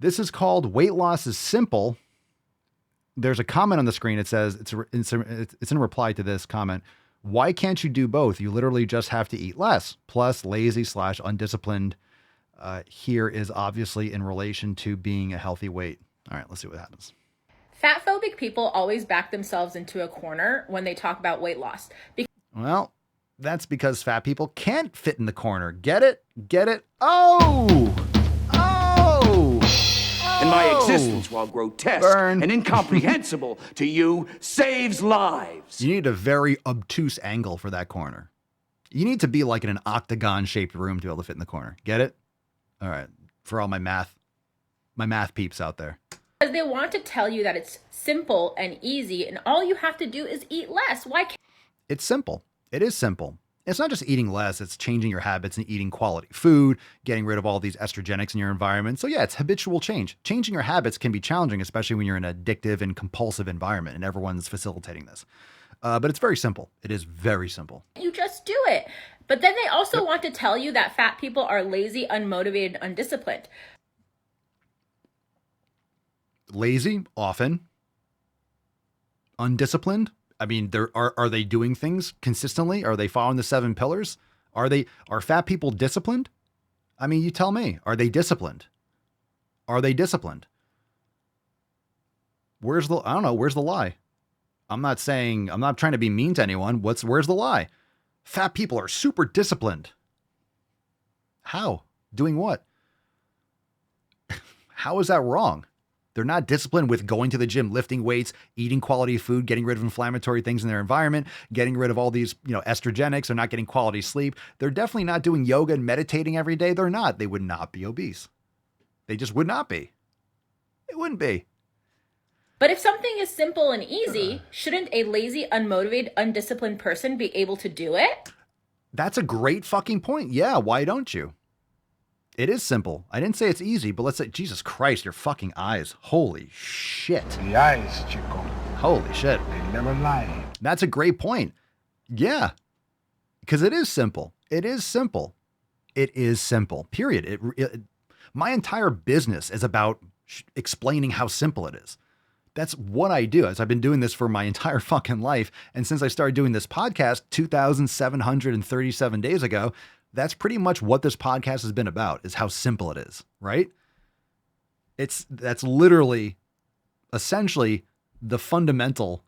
This is called Weight Loss is Simple. There's a comment on the screen. It says, it's in reply to this comment. Why can't you do both? You literally just have to eat less. Plus, lazy / undisciplined here is obviously in relation to being a healthy weight. All right, let's see what happens. Fat-phobic people always back themselves into a corner when they talk about weight loss. Well, that's because fat people can't fit in the corner. Get it? Get it? Oh! And my existence, while grotesque and incomprehensible to you, saves lives. You need a very obtuse angle for that corner. You need to be like in an octagon-shaped room to be able to fit in the corner. Get it? All right. For all my math peeps out there. Because they want to tell you that it's simple and easy, and all you have to do is eat less. Why can't... It's simple. It is simple. It's not just eating less, it's changing your habits and eating quality food, getting rid of all these estrogenics in your environment. So yeah, it's habitual change. Changing your habits can be challenging, especially when you're in an addictive and compulsive environment and everyone's facilitating this. But it's very simple. It is very simple. You just do it. But then they also want to tell you that fat people are lazy, unmotivated, undisciplined. Lazy, often. Undisciplined. I mean, are they doing things consistently? Are they following the 7 pillars? Are fat people disciplined? I mean, you tell me, are they disciplined? Are they disciplined? I don't know, where's the lie? I'm not trying to be mean to anyone. Where's the lie? Fat people are super disciplined. How? Doing what? How is that wrong? They're not disciplined with going to the gym, lifting weights, eating quality food, getting rid of inflammatory things in their environment, getting rid of all these, estrogenics. They're not getting quality sleep. They're definitely not doing yoga and meditating every day. They're not. They would not be obese. They just would not be. It wouldn't be. But if something is simple and easy, shouldn't a lazy, unmotivated, undisciplined person be able to do it? That's a great fucking point. Yeah, why don't you? It is simple. I didn't say it's easy, but let's say, Jesus Christ, your fucking eyes. Holy shit. The eyes, Chico. Holy shit. They never lie. That's a great point. Yeah. Because it is simple. It is simple. It is simple. Period. My entire business is about explaining how simple it is. That's what I do. As I've been doing this for my entire fucking life. And since I started doing this podcast 2,737 days ago, that's pretty much what this podcast has been about, is how simple it is, right? That's literally, essentially, the fundamental,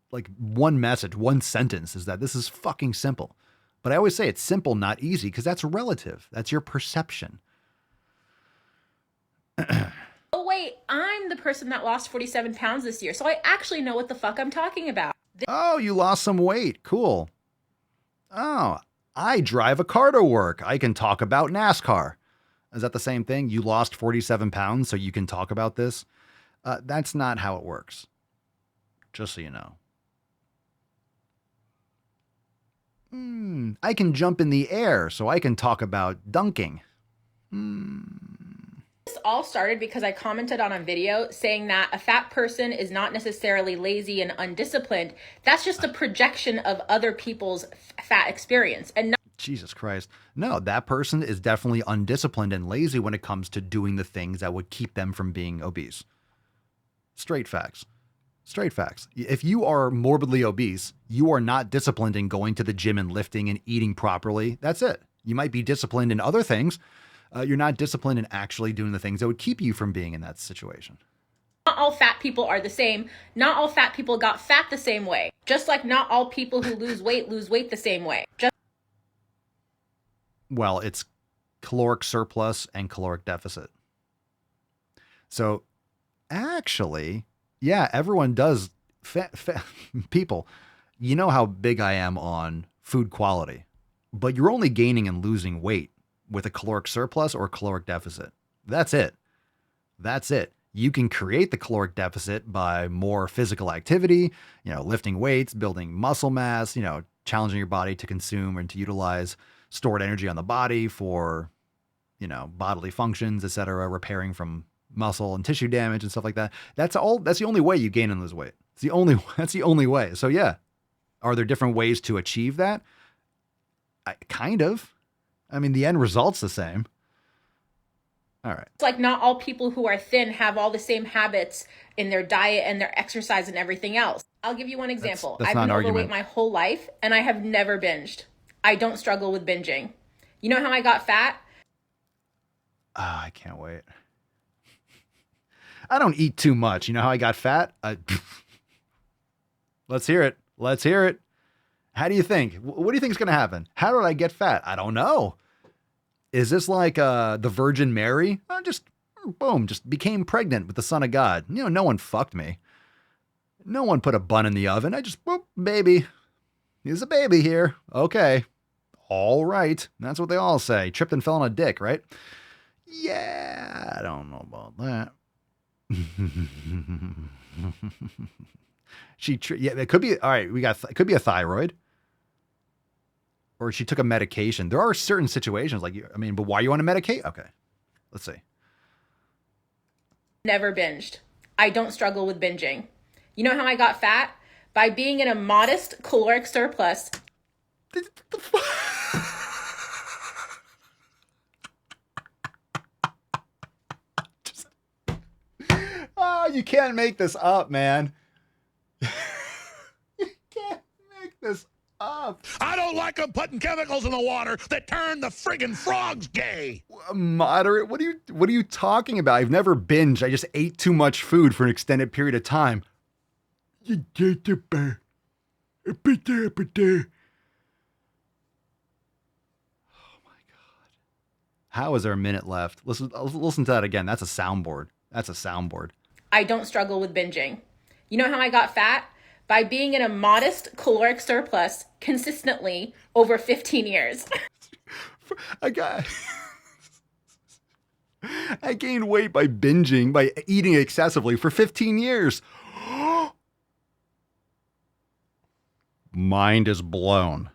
like, one message, one sentence is that this is fucking simple. But I always say it's simple, not easy, because that's relative. That's your perception. Oh, wait, I'm the person that lost 47 pounds this year, so I actually know what the fuck I'm talking about. Oh, you lost some weight. Cool. Oh, I drive a car to work. I can talk about NASCAR. Is that the same thing? You lost 47 pounds, so you can talk about this? That's not how it works. Just so you know. I can jump in the air, so I can talk about dunking. This all started because I commented on a video saying that a fat person is not necessarily lazy and undisciplined. That's just a projection of other people's fat experience. And not- Jesus Christ. No, that person is definitely undisciplined and lazy when it comes to doing the things that would keep them from being obese. Straight facts. Straight facts. If you are morbidly obese, you are not disciplined in going to the gym and lifting and eating properly. That's it. You might be disciplined in other things. You're not disciplined in actually doing the things that would keep you from being in that situation. Not all fat people are the same. Not all fat people got fat the same way. Just like not all people who lose weight the same way. Well, it's caloric surplus and caloric deficit. So actually, yeah, everyone does. People, you know how big I am on food quality, but you're only gaining and losing weight with a caloric surplus or caloric deficit. That's it. That's it. You can create the caloric deficit by more physical activity, lifting weights, building muscle mass, challenging your body to consume and to utilize stored energy on the body for, bodily functions, etc., repairing from muscle and tissue damage and stuff like that. That's the only way you gain and lose weight. That's the only way. So yeah. Are there different ways to achieve that? Kind of. I mean, the end result's the same. All right. It's like not all people who are thin have all the same habits in their diet and their exercise and everything else. I'll give you one example. That's I've not been an overweight argument. my whole life and I have never binged. I don't struggle with binging. You know how I got fat? Oh, I can't wait. I don't eat too much. You know how I got fat? Let's hear it. Let's hear it. How do you think? What do you think is going to happen? How did I get fat? I don't know. Is this like the Virgin Mary? Just boom, just became pregnant with the Son of God. You know, no one fucked me. No one put a bun in the oven. I just, whoop, baby. There's a baby here. Okay. All right. That's what they all say. Tripped and fell on a dick, right? Yeah, I don't know about that. Yeah, it could be, all right, it could be a thyroid. Or she took a medication. There are certain situations like, but why you want to medicate? Okay, let's see. Never binged. I don't struggle with binging. You know how I got fat? By being in a modest caloric surplus. Oh, you can't make this up, man. You can't make this up. I don't like them putting chemicals in the water that turn the friggin' frogs gay. Moderate? What are you talking about? I've never binged. I just ate too much food for an extended period of time. Oh my God. How is there a minute left? Listen to that again. That's a soundboard. That's a soundboard. I don't struggle with binging. You know how I got fat? By being in a modest caloric surplus consistently over 15 years. I gained weight by binging, by eating excessively for 15 years. Mind is blown.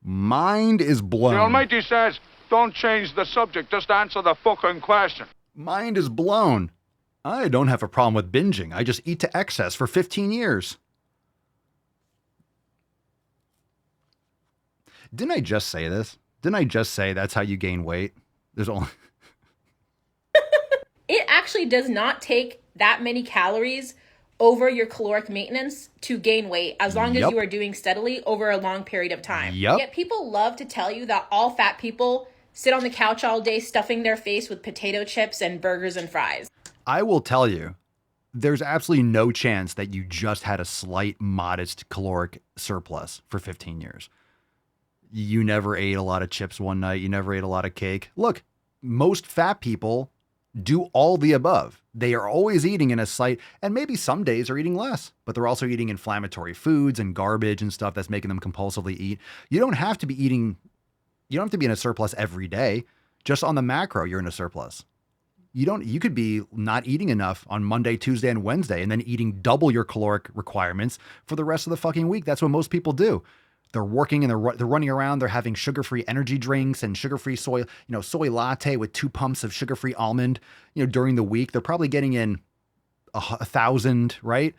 Mind is blown. The Almighty says, don't change the subject, just answer the fucking question. Mind is blown. I don't have a problem with binging. I just eat to excess for 15 years. Didn't I just say this? Didn't I just say that's how you gain weight? There's only... It actually does not take that many calories over your caloric maintenance to gain weight as long as you are doing steadily over a long period of time. Yet people love to tell you that all fat people sit on the couch all day stuffing their face with potato chips and burgers and fries. I will tell you, there's absolutely no chance that you just had a slight, modest caloric surplus for 15 years. You never ate a lot of chips one night. You never ate a lot of cake. Look, most fat people do all the above. They are always eating in a slight, and maybe some days are eating less, but they're also eating inflammatory foods and garbage and stuff that's making them compulsively eat. You don't have to be eating, you don't have to be in a surplus every day. Just on the macro, you're in a surplus. You could be not eating enough on Monday, Tuesday, and Wednesday, and then eating double your caloric requirements for the rest of the fucking week. That's what most people do. They're working and they're running around. They're having sugar-free energy drinks and sugar-free soy latte with 2 pumps of sugar-free almond, during the week. They're probably getting in 1,000, right?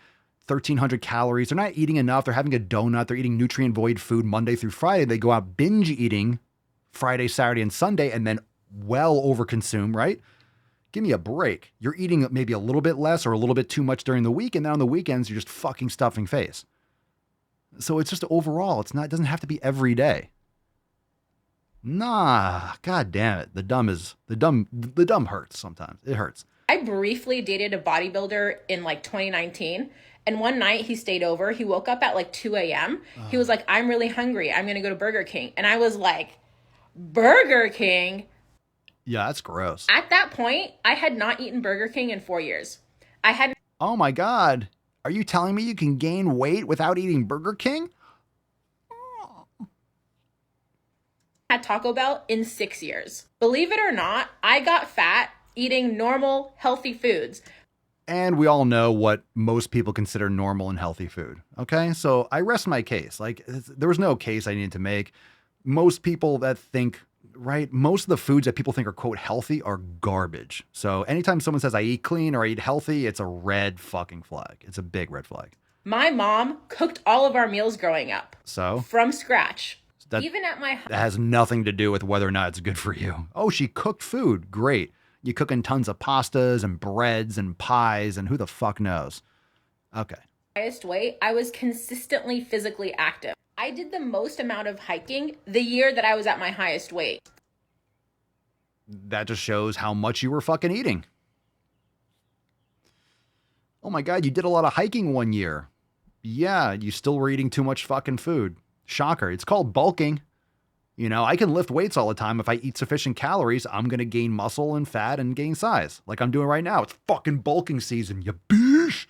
1,300 calories. They're not eating enough. They're having a donut. They're eating nutrient void food Monday through Friday. They go out binge eating Friday, Saturday, and Sunday, and then well overconsume, right? Give me a break. You're eating maybe a little bit less or a little bit too much during the week, and then on the weekends, you're just fucking stuffing face. So it's just overall, it doesn't have to be every day. Nah, god damn it. The dumb hurts sometimes. It hurts. I briefly dated a bodybuilder in 2019. And one night he stayed over. He woke up at 2 a.m. He was like, I'm really hungry. I'm going to go to Burger King. And I was like, Burger King? Yeah, that's gross. At that point, I had not eaten Burger King in 4 years. I hadn't. Oh my God. Are you telling me you can gain weight without eating Burger King? Had Taco Bell in 6 years. Believe it or not, I got fat eating normal, healthy foods. And we all know what most people consider normal and healthy food. Okay, so I rest my case. There was no case I needed to make. Most people that think, right, most of the foods that people think are, quote, healthy are garbage. So anytime someone says I eat clean or I eat healthy, it's a red fucking flag. It's a big red flag. My mom cooked all of our meals growing up. So? From scratch. That Even at my that has nothing to do with whether or not it's good for you. Oh, she cooked food. Great. You cooking tons of pastas and breads and pies and who the fuck knows. Okay. Highest weight, I was consistently physically active. I did the most amount of hiking the year that I was at my highest weight. That just shows how much you were fucking eating. Oh my God, you did a lot of hiking one year. Yeah, you still were eating too much fucking food. Shocker. It's called bulking. You know, I can lift weights all the time. If I eat sufficient calories, I'm going to gain muscle and fat and gain size like I'm doing right now. It's fucking bulking season, you bitch.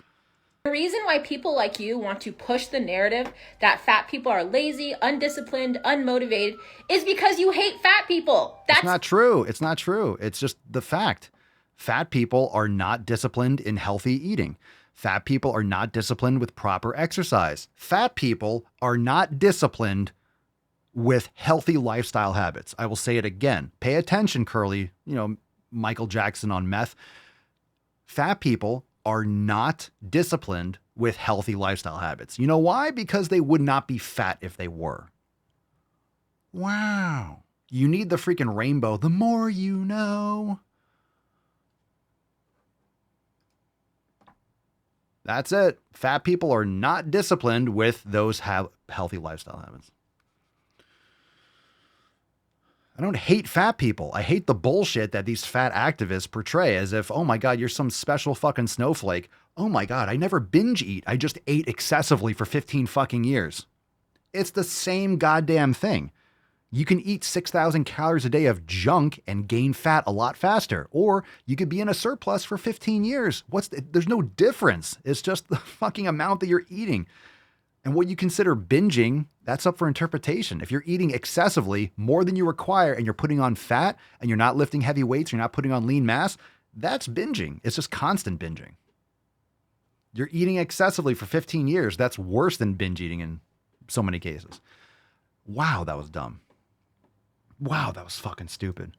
The reason why people like you want to push the narrative that fat people are lazy, undisciplined, unmotivated is because you hate fat people. That's not true. It's not true. It's just the fact. Fat people are not disciplined in healthy eating. Fat people are not disciplined with proper exercise. Fat people are not disciplined with healthy lifestyle habits. I will say it again. Pay attention, Curly. You know, Michael Jackson on meth. Fat people are not disciplined with healthy lifestyle habits. You know why? Because they would not be fat if they were. Wow. You need the freaking rainbow. The more you know. That's it. Fat people are not disciplined with those healthy lifestyle habits. I don't hate fat people. I hate the bullshit that these fat activists portray as if, oh my God, you're some special fucking snowflake. Oh my God, I never binge eat. I just ate excessively for 15 fucking years. It's the same goddamn thing. You can eat 6,000 calories a day of junk and gain fat a lot faster. Or you could be in a surplus for 15 years. There's no difference. It's just the fucking amount that you're eating. And what you consider binging, that's up for interpretation. If you're eating excessively, more than you require, and you're putting on fat, and you're not lifting heavy weights, you're not putting on lean mass, that's binging. It's just constant binging. You're eating excessively for 15 years. That's worse than binge eating in so many cases. Wow, that was dumb. Wow, that was fucking stupid.